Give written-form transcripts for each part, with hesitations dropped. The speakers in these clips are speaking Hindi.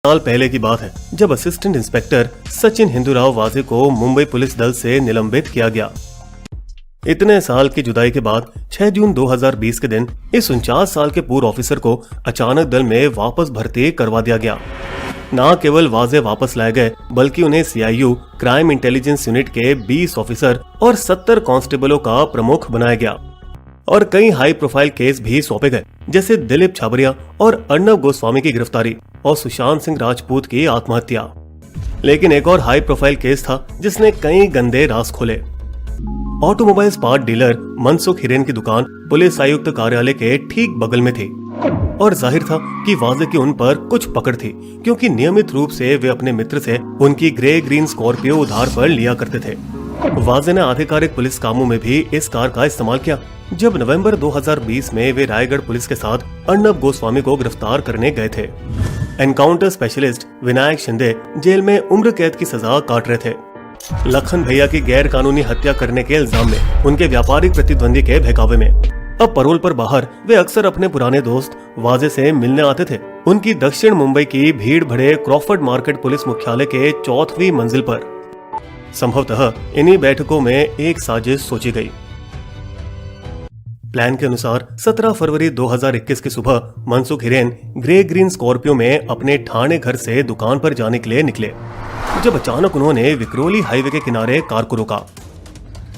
साल पहले की बात है जब असिस्टेंट इंस्पेक्टर सचिन हिंदूराव वाजे को मुंबई पुलिस दल से निलंबित किया गया। इतने साल की जुदाई के बाद 6 जून 2020 के दिन इस 49 साल के पूर्व ऑफिसर को अचानक दल में वापस भर्ती करवा दिया गया। न केवल वाजे वापस लाए गए बल्कि उन्हें सीआईयू क्राइम इंटेलिजेंस यूनिट के 20 ऑफिसर और 70 कांस्टेबलों का प्रमुख बनाया गया और कई हाई प्रोफाइल केस भी सौंपे गए, जैसे दिलीप छाबरिया और अर्नब गोस्वामी की गिरफ्तारी और सुशांत सिंह राजपूत की आत्महत्या। लेकिन एक और हाई प्रोफाइल केस था जिसने कई गंदे राज खोले। Automobile part dealer Mansukh Hiren की दुकान पुलिस आयुक्त कार्यालय के ठीक बगल में थी और जाहिर था कि वाजे की उन पर कुछ पकड़ थी, क्योंकि नियमित रूप से वे अपने मित्र से उनकी ग्रे ग्रीन स्कॉर्पियो उधार पर लिया करते थे। वाजे ने आधिकारिक पुलिस कामों में भी इस कार का इस्तेमाल किया। जब नवंबर 2020 में वे रायगढ़ पुलिस के साथ अर्नब गोस्वामी को गिरफ्तार करने गए थे। Encounter specialist Vinayak Shinde jail में उम्र कैद की सजा काट रहे थे। लखन भैया की गैर कानूनी हत्या करने के इल्जाम में उनके व्यापारिक प्रतिद्वंदी के बहकावे में अब पैरोल पर बाहर वे अक्सर अपने पुराने दोस्त वाजे से मिलने आते थे। उनकी दक्षिण मुंबई की भीड़ भरे क्रॉफर्ड मार्केट पुलिस मुख्यालय के 4वीं मंजिल पर। संभवतः इन्हीं बैठकों में एक साजिश सोची गई। प्लान के अनुसार 17 फरवरी 2021 की सुबह Mansukh Hiren grey green Scorpio में अपने ठाणे घर से दुकान पर जाने के लिए निकले, जब अचानक उन्होंने विक्रोली हाईवे के किनारे कार को रोका।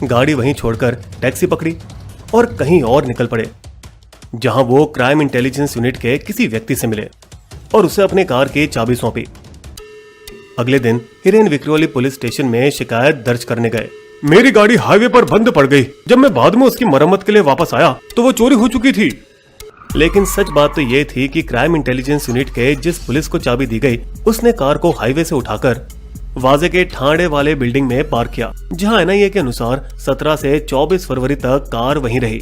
गाड़ी वहीं छोड़कर टैक्सी पकड़ी और कहीं और निकल पड़े, जहां वो क्राइम इंटेलिजेंस यूनिट के किसी व्यक्ति से मिले और उसे अपने कार की चाबी सौंपी। अगले दिन हिरेन विक्रोली पुलिस स्टेशन में शिकायत दर्ज करने गए। मेरी गाड़ी हाईवे पर बंद पड़ गई। जब मैं बाद में उसकी मरम्मत के लिए वापस आया तो वो चोरी हो चुकी थी। लेकिन सच बात तो ये थी कि क्राइम इंटेलिजेंस यूनिट के जिस पुलिस को चाबी दी गई उसने कार को हाईवे से उठाकर वाजे के ठाणे वाले बिल्डिंग में पार्क किया, जहां एनआईए के अनुसार 17 से 24 फरवरी तक कार वहीं रही।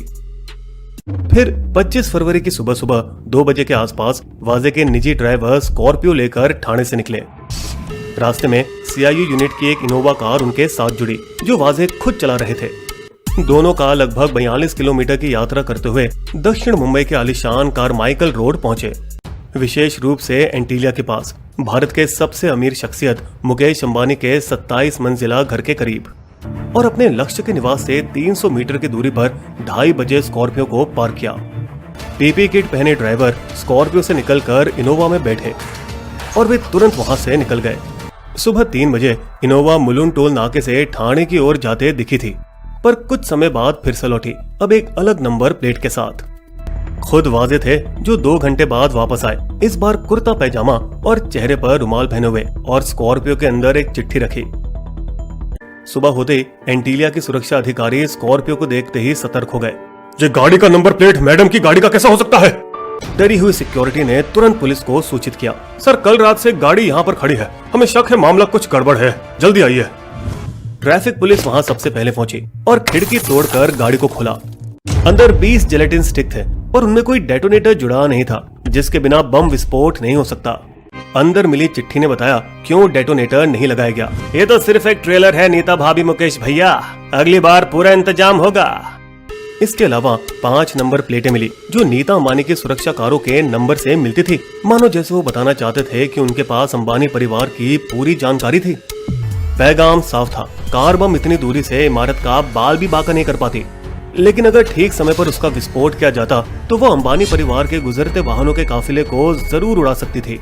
फिर 25 फरवरी की सुबह 2 बजे के आसपास वाजे के निजी ड्राइवर स्कॉर्पियो लेकर ठाणे से निकले। रास्ते में सीआईयू यूनिट की एक इनोवा कार उनके साथ जुड़ी, जो वाजे खुद चला रहे थे। दोनों का लगभग 42 किलोमीटर की यात्रा करते हुए दक्षिण मुंबई के आलीशान कारमाइकल रोड पहुंचे, विशेष रूप से एंटीलिया के पास भारत के सबसे अमीर शख्सियत मुकेश अंबानी के 27 मंजिला घर के करीब, और अपने लक्ष्य के निवास से 300 मीटर की दूरी पर 2:30 बजे स्कॉर्पियो को पार्क किया। पीपी किट पहने ड्राइवर स्कॉर्पियो से निकलकर इनोवा में बैठे और वे तुरंत वहां से निकल गए। सुबह 3 बजे इनोवा मुलुंड टोल नाके से ठाणे की ओर जाते दिखी थी, पर कुछ समय बाद फिर से लौटी, अब एक अलग नंबर प्लेट के साथ। खुद वाजे थे जो 2 घंटे बाद वापस आए, इस बार कुर्ता पैजामा और चेहरे पर रुमाल पहने हुए, और स्कॉर्पियो के अंदर एक चिट्ठी रखी। सुबह होते ही एंटीलिया की सुरक्षा अधिकारी स्कॉर्पियो को देखते ही सतर्क हो गए। ये गाड़ी का नंबर प्लेट मैडम की गाड़ी का कैसा हो सकता है? डरी हुई सिक्योरिटी ने तुरंत पुलिस को सूचित किया। सर, कल रात से गाड़ी यहाँ पर खड़ी है, हमें शक है मामला कुछ गड़बड़ है, जल्दी आइए। ट्रैफिक पुलिस वहाँ सबसे पहले पहुंची और खिड़की तोड़कर गाड़ी को खोला। अंदर 20 जिलेटिन स्टिक थे और उनमें कोई डेटोनेटर जुड़ा नहीं था, जिसके बिना बम विस्फोट नहीं हो सकता। अंदर मिली चिट्ठी ने बताया क्यों डेटोनेटर नहीं लगाया गया। ये तो सिर्फ एक ट्रेलर है नीता भाभी मुकेश भैया, अगली बार पूरा इंतजाम होगा। इसके अलावा 5 नंबर प्लेटें मिली जो नीता अंबानी की सुरक्षा कारों के नंबर से मिलती थी, मानो जैसे वो बताना चाहते थे कि उनके पास अंबानी परिवार की पूरी जानकारी थी। पैगाम साफ था, कार बम इतनी दूरी से इमारत का बाल भी बांका नहीं कर पाती, लेकिन अगर ठीक समय पर उसका विस्फोट किया जाता तो वो अंबानी परिवार के गुजरते वाहनों के काफिले को जरूर उड़ा सकती थी।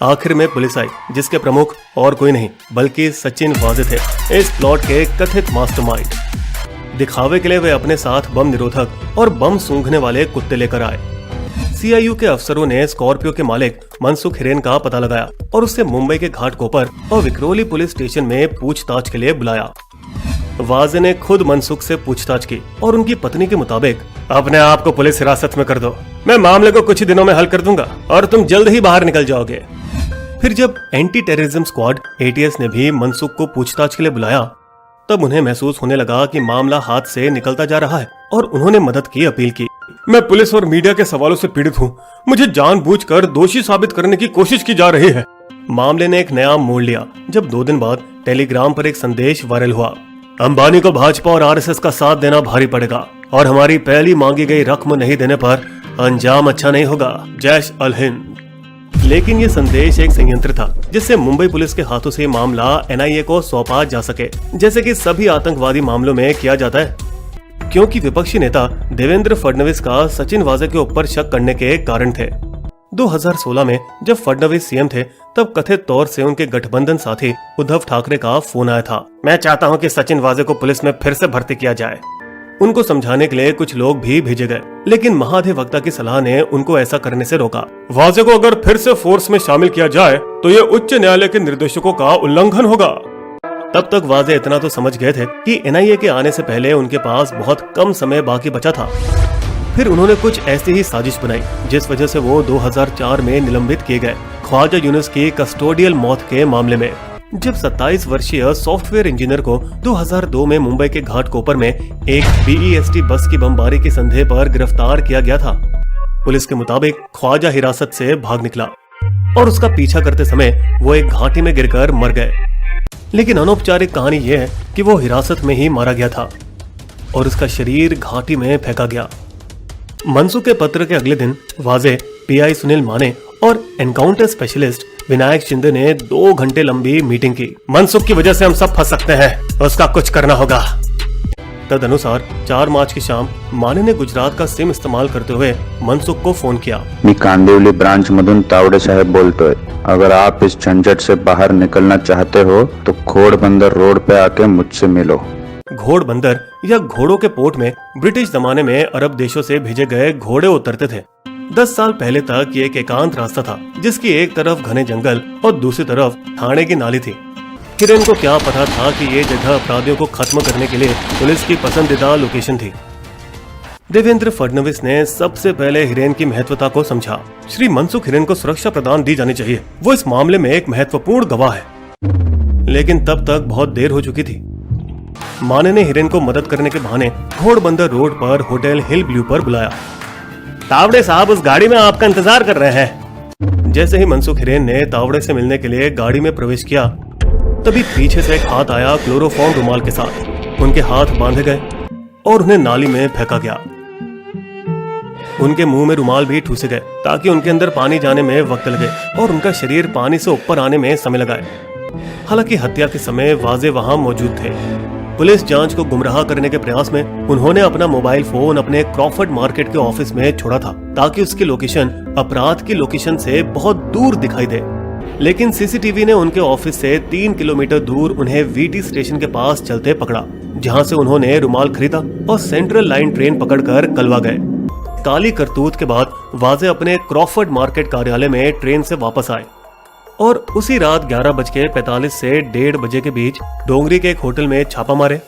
आखिर में पुलिस आई, जिसके प्रमुख और कोई नहीं बल्कि सचिन वाजे थे, इस प्लॉट के कथित मास्टरमाइंड। दिखावे के लिए वे अपने साथ बम निरोधक और बम सूंघने वाले कुत्ते लेकर आए। सीआईयू के अफसरों ने स्कॉर्पियो के मालिक मनसुख हिरेन का पता लगाया और उसे मुंबई के घाटकोपर और विक्रोली पुलिस स्टेशन में पूछताछ के लिए बुलाया। वाजे ने खुद मनसुख से पूछताछ की और उनकी पत्नी के मुताबिक, अपने आप को पुलिस हिरासत में कर दो, मैं मामले को कुछ ही दिनों में हल कर दूंगा और तुम जल्द ही बाहर निकल जाओगे। फिर जब एंटी टेररिज्म स्क्वाड एटीएस ने भी मनसुख को पूछताछ के लिए बुलाया, तब उन्हें महसूस होने लगा कि मामला हाथ से निकलता जा रहा है और उन्होंने मदद की अपील की। मैं पुलिस और मीडिया के सवालों से पीड़ित हूँ, मुझे जानबूझकर दोषी साबित करने की कोशिश की जा रही है। मामले ने एक नया मोड़ लिया जब 2 दिन बाद टेलीग्राम पर एक संदेश वायरल हुआ। अंबानी को भाजपा और आरएसएस का साथ देना भारी पड़ेगा और हमारी पहली मांगी गई रकम नहीं देने पर अंजाम अच्छा नहीं होगा। जैश अल हिंद। लेकिन ये संदेश एक संयंत्र था जिससे मुंबई पुलिस के हाथों से मामला NIA को सौंपा जा सके, जैसे कि सभी आतंकवादी मामलों में किया जाता है। क्योंकि विपक्षी नेता देवेंद्र फडणवीस का सचिन वाजे के ऊपर शक करने के कारण थे। 2016 में जब फडणवीस सीएम थे तब कथित तौर से उनके गठबंधन साथी उद्धव ठाकरे का फोन आया था, मैं चाहता हूं कि सचिन वाजे को पुलिस में फिर से भर्ती किया जाए। उनको समझाने के लिए कुछ लोग भी भेजे गए, लेकिन महाधिवक्ता की सलाह ने उनको ऐसा करने से रोका। वाजे को अगर फिर से फोर्स में शामिल किया जाए तो ये उच्च न्यायालय के निर्देशों का उल्लंघन होगा। तब तक वाजे इतना तो समझ गए थे कि NIA के आने से पहले उनके पास बहुत कम समय बाकी बचा था। फिर उन्होंने कुछ ऐसी ही साजिश बनाई जिस वजह से वो 2004 में निलंबित किए गए, ख्वाजा यूनुस की कस्टोडियल मौत के मामले में। जब 27 वर्षीय सॉफ्टवेयर इंजीनियर को 2002 में मुंबई के घाटकोपर में एक BEST बस की बमबारी के संदेह पर गिरफ्तार किया गया था। पुलिस के मुताबिक ख्वाजा हिरासत से भाग निकला और उसका पीछा करते समय वो एक घाटी में गिरकर मर गए। लेकिन अनौपचारिक कहानी यह है कि वो हिरासत में ही मारा गया था और उसका शरीर घाटी में फेंका गया। मनसुख के पत्र के अगले दिन वाजे, PI सुनील माने और एनकाउंटर स्पेशलिस्ट विनायक शिंदे ने 2 घंटे लंबी मीटिंग की। मनसुख की वजह से हम सब फंस सकते हैं, उसका कुछ करना होगा। तदनुसार 4 मार्च की शाम माने ने गुजरात का सिम इस्तेमाल करते हुए मनसुख को फोन किया। मी कांदिवली ब्रांच मधून तावडे साहेब बोलतोय। अगर आप इस झंझट से बाहर निकलना चाहते हो तो घोड़बंदर रोड पे आके मुझसे मिलो। घोड़बंदर या घोड़ों के पोर्ट में ब्रिटिश जमाने में अरब देशों से भेजे गए घोड़े उतरते थे। 10 साल पहले तक ये एक एकांत रास्ता था जिसकी एक तरफ घने जंगल और दूसरी तरफ थाने की नाली थी। हिरेन को क्या पता था कि ये जगह अपराधियों को खत्म करने के लिए पुलिस की पसंदीदा लोकेशन थी। देवेंद्र फडणवीस ने सबसे पहले हिरेन की महत्वता को समझा। श्री मनसुख हिरेन को सुरक्षा प्रदान दी जानी चाहिए, वो इस मामले में एक महत्वपूर्ण गवाह है। लेकिन तब तक बहुत देर हो चुकी थी। माने ने हिरेन को मदद करने के बहाने घोड़बंदर रोड पर होटल हिल ब्लू पर बुलाया। तावड़े साहब उस गाड़ी में आपका इंतजार कर रहे हैं। जैसे ही मनसुख हिरेन ने तावड़े से मिलने के लिए गाड़ी में प्रवेश किया तभी पीछे से एक हाथ आया क्लोरोफॉर्म रुमाल के साथ। उनके हाथ बांधे गए और उन्हें नाली में फेंका गया। उनके मुंह में रुमाल भी ठूसे गए ताकि उनके अंदर पानी जाने में वक्त लगे और उनका शरीर पानी से ऊपर आने में समय लगाए। हालांकि हत्या के समय वाजे वहां मौजूद थे। पुलिस जांच को गुमराह करने के प्रयास में उन्होंने अपना मोबाइल फोन अपने क्रॉफर्ड मार्केट के ऑफिस में छोड़ा था ताकि उसकी लोकेशन अपराध की लोकेशन से बहुत दूर दिखाई दे। लेकिन सीसीटीवी ने उनके ऑफिस से 3 किलोमीटर दूर उन्हें VT स्टेशन के पास चलते पकड़ा, जहां से उन्होंने रुमाल खरीदा और सेंट्रल लाइन ट्रेन पकड़कर कलवा गए। काली करतूत के बाद वाजे अपने क्रॉफर्ड मार्केट कार्यालय में ट्रेन से वापस आए और उसी रात 11:45 से 1:30 बजे के बीच डोंगरी के एक होटल में छापा मारे,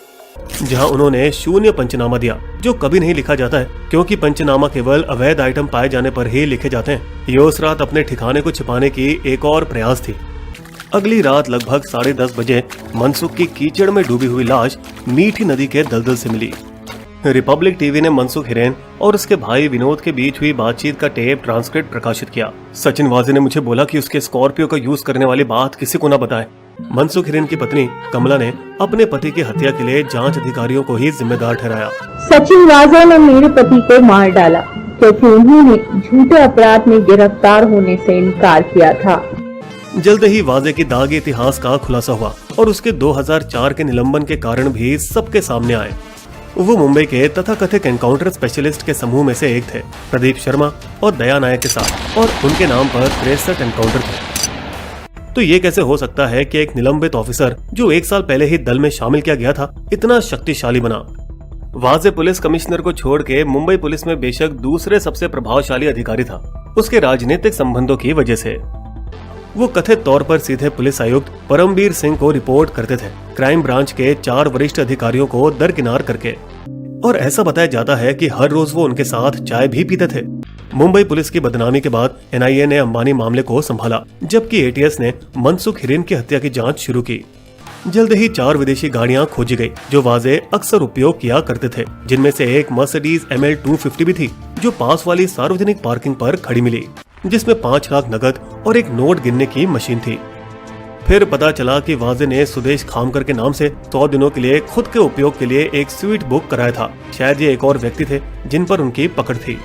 जहां उन्होंने शून्य पंचनामा दिया, जो कभी नहीं लिखा जाता है क्योंकि पंचनामा केवल अवैध आइटम पाए जाने पर ही लिखे जाते हैं। ये उस रात अपने ठिकाने को छिपाने की एक और प्रयास थी। अगली रात लगभग 10:30 बजे मनसुख की कीचड़ में डूबी हुई लाश मीठी नदी के दलदल से मिली। रिपब्लिक टीवी ने मनसुख हिरेन और उसके भाई विनोद के बीच हुई बातचीत का टेप ट्रांसक्रिप्ट प्रकाशित किया। सचिन वाजे ने मुझे बोला कि उसके स्कॉर्पियो का यूज करने वाली बात किसी को न बताए। मनसुख हिरेन की पत्नी कमला ने अपने पति की हत्या के लिए जांच अधिकारियों को ही जिम्मेदार ठहराया। सचिन वाजे ने मेरे पति को मार डाला क्योंकि उन्होंने झूठे अपराध में गिरफ्तार होने से इनकार किया था। जल्द ही वाजे की दागी इतिहास का खुलासा हुआ और उसके 2004 के निलंबन के कारण भी सबके सामने आए। वो मुंबई के तथाकथित एनकाउंटर स्पेशलिस्ट के समूह में से एक थे, प्रदीप शर्मा और दया नायक के साथ, और उनके नाम पर 63 एनकाउंटर थे। तो ये कैसे हो सकता है कि एक निलंबित ऑफिसर जो 1 साल पहले ही दल में शामिल किया गया था इतना शक्तिशाली बना? वाजे पुलिस कमिश्नर को छोड़ के मुंबई पुलिस में बेशक दूसरे सबसे प्रभावशाली अधिकारी था, उसके राजनीतिक संबंधों की वजह से। वो कथित तौर पर सीधे पुलिस आयुक्त परमबीर सिंह को रिपोर्ट करते थे, क्राइम ब्रांच के 4 वरिष्ठ अधिकारियों को दरकिनार करके। और ऐसा बताया जाता है कि हर रोज वो उनके साथ चाय भी पीते थे। मुंबई पुलिस की बदनामी के बाद NIA ने अंबानी मामले को संभाला, जबकि ATS ने मनसुख हिरेन की हत्या की जांच शुरू की। जल्द ही 4 विदेशी गाड़ियां खोजी गई जो वाजे अक्सर उपयोग किया करते थे, जिनमें से एक मर्सिडीज ML 250 भी थी जो पास वाली सार्वजनिक पार्किंग पर खड़ी मिली, जिसमें 5 लाख नकद और एक नोट गिनने की मशीन थी। फिर पता चला कि वाजे ने सुदेश खामकर के नाम से 100 दिनों के लिए खुद के उपयोग के लिए एक स्वीट बुक कराया था। शायद ये एक और व्यक्ति थे जिन पर उनकी पकड़ थी।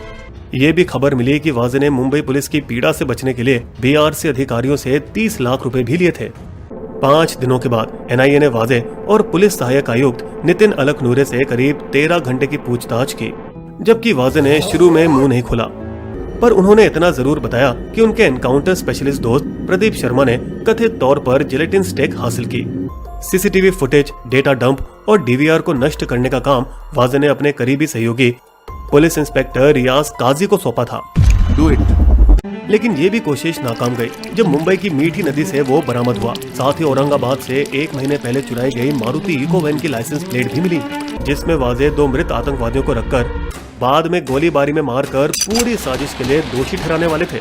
ये भी खबर मिली कि वाजे ने मुंबई पुलिस की पीड़ा से बचने के लिए बीआरसी अधिकारियों से 30 लाख रुपए भी लिए थे। 5 दिनों के बाद एनआईए ने वाजे और पुलिस सहायक आयुक्त नितिन अलकनूरे से करीब 13 घंटे की पूछताछ की, जबकि वाजे ने शुरू में मुंह नहीं खोला। पर उन्होंने इतना जरूर बताया कि उनके एनकाउंटर स्पेशलिस्ट दोस्त प्रदीप शर्मा ने कथित तौर पर जिलेटिन स्टेक हासिल की। सीसीटीवी फुटेज, डेटा डंप और डीवीआर को नष्ट करने का काम वाजे ने अपने करीबी सहयोगी पुलिस इंस्पेक्टर रियाज काजी को सौंपा था। Do it. लेकिन ये भी कोशिश नाकाम गई जब मुंबई की मीठी नदी से वो बरामद हुआ। साथ ही औरंगाबाद से 1 महीने पहले चुराई गई मारुति इको वैन की लाइसेंस प्लेट भी मिली, जिसमें वाजे 2 मृत आतंकवादियों को रखकर बाद में गोलीबारी में मारकर पूरी साजिश के लिए दोषी ठहराने वाले थे।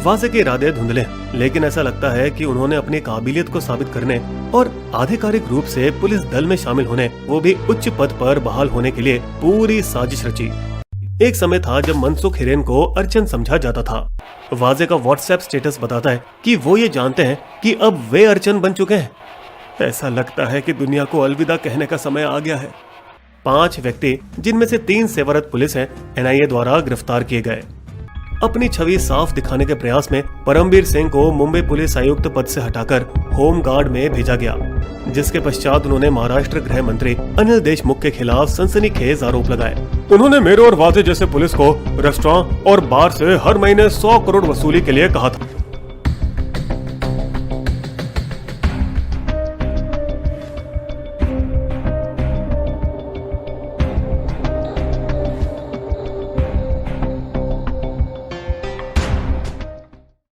वाजे के इरादे धुंधले, लेकिन ऐसा लगता है कि उन्होंने अपनी काबिलियत को साबित करने और आधिकारिक रूप से पुलिस दल में शामिल होने, वो भी उच्च पद पर बहाल होने के लिए पूरी साजिश रची। एक समय था जब मनसुख हिरेन को अर्चन समझा जाता था। वाजे का व्हाट्सएप स्टेटस बताता है कि वो ये जानते हैं कि अब वे अर्चन बन चुके हैं। ऐसा लगता है कि दुनिया को अलविदा कहने का समय आ गया है। 5 व्यक्ति, जिनमें से 3 सेवारत पुलिस हैं, एनआईए द्वारा गिरफ्तार किए गए। अपनी छवि साफ दिखाने के प्रयास में परमबीर सिंह को मुंबई पुलिस आयुक्त पद से हटाकर होम गार्ड में भेजा गया, जिसके पश्चात उन्होंने महाराष्ट्र गृह मंत्री अनिल देशमुख के खिलाफ सनसनीखेज आरोप लगाए। उन्होंने मेरे और वाजे जैसे पुलिस को रेस्टोरेंट और बार से हर महीने 100 करोड़ वसूली के लिए कहा था।